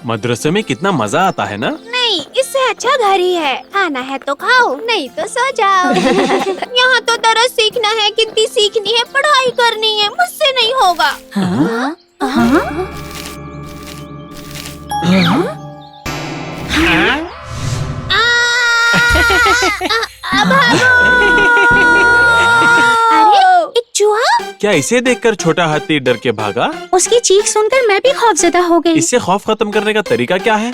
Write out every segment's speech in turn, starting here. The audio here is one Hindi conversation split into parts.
मदरसे में कितना मजा आता है ना। नहीं, इससे अच्छा घर ही है। खाना है तो खाओ, नहीं तो सो जाओ। यहाँ तो दरस सीखना है, गिनती सीखनी है, पढ़ाई करनी है, मुझसे नहीं होगा। हाँ? अरे, एक चूहा! क्या इसे देखकर छोटा हाथी डर के भागा? उसकी चीख सुनकर मैं भी खौफजदा हो गई। इससे खौफ खत्म करने का तरीका क्या है?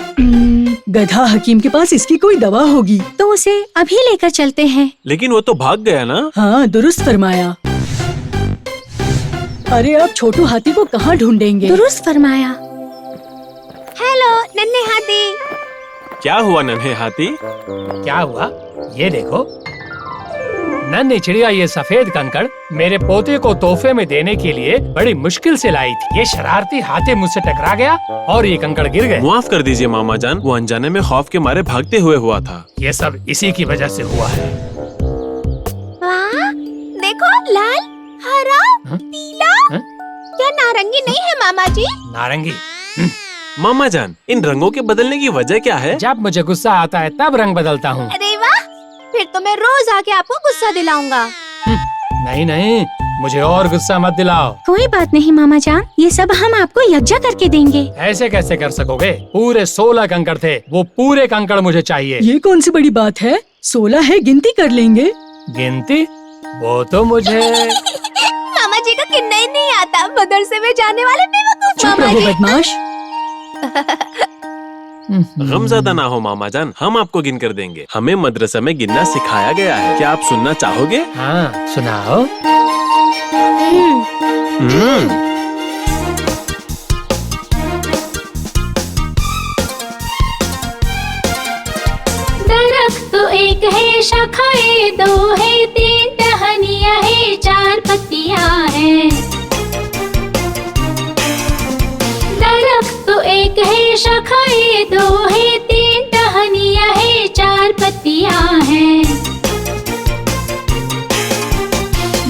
गधा हकीम के पास इसकी कोई दवा होगी। तो उसे अभी लेकर चलते हैं। लेकिन वो तो भाग गया ना। हाँ, दुरुस्त फरमाया। अरे अब छोटू हाथी को कहाँ ढूंढेंगे? दुरुस्त फरमाया। हेलो नन्हे हाथी। क्या हुआ नन्हे हाथी? क्या हुआ? ये देखो, नन्ही चिड़िया ये सफेद कंकड़ मेरे पोते को तोहफे में देने के लिए बड़ी मुश्किल से लाई थी। ये शरारती हाथी मुझसे टकरा गया और ये कंकड़ गिर गए। माफ कर दीजिए मामा जान, वो अनजाने में खौफ के मारे भागते हुए हुआ था। ये सब इसी की वजह से हुआ है। वाह, देखो लाल, हरा, पीला। क्या नारंगी नहीं है मामा जी? नारंगी? मामा जान, इन रंगों के बदलने की वजह क्या है? जब मुझे गुस्सा आता है तब रंग बदलता हूँ। अरे वाह, फिर तो मैं रोज आके आपको गुस्सा दिलाऊंगा। नहीं नहीं, मुझे और गुस्सा मत दिलाओ। कोई बात नहीं मामा जान, ये सब हम आपको यज्ञ करके देंगे। ऐसे कैसे कर सकोगे? पूरे 16 कंकड़ थे, वो पूरे कंकड़ मुझे चाहिए। ये कौन सी बड़ी बात है? 16 है, गिनती कर लेंगे। गिनती? वो तो मुझे मामा जी को गिनना ही नहीं आता। मदरसे में जाने वाले बेवकूफ चुप मामा रहो जी। बदमाश। गमज़दा ना हो मामा जान, हम आपको गिन कर देंगे। हमें मदरसा में गिनना सिखाया गया है। क्या आप सुनना चाहोगे? हाँ, सुनाओ। दरख्त तो एक है, शाखाएं दो है, 3 टहनियां है, 4 पत्तियां है। दरख्त तो एक है, शाखाएं दो है, 3 टहनियां है, 4 पत्तियां है।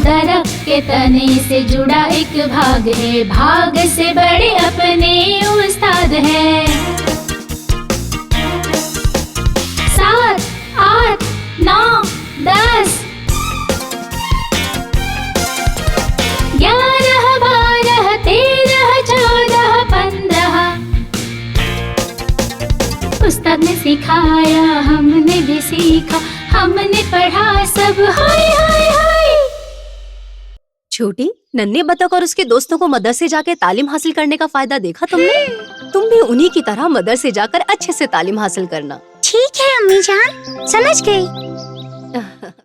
दरख्त के तने से जुड़ा एक भाग है, भाग से बड़े अपने उस्ताद है। 7, 8, 9, 10, 11, 12, 13, 14, 15। उस्ताद ने सिखाया, हमने भी सीखा, हमने पढ़ा सब, हाय हाय हाय। छोटी, नन्हे बतख और उसके दोस्तों को मदरसे जाके तालीम हासिल करने का फायदा देखा तुमने? तुम भी उन्हीं की तरह मदरसे जाकर अच्छे से तालीम हासिल करना। ठीक है अम्मी जान, समझ गई।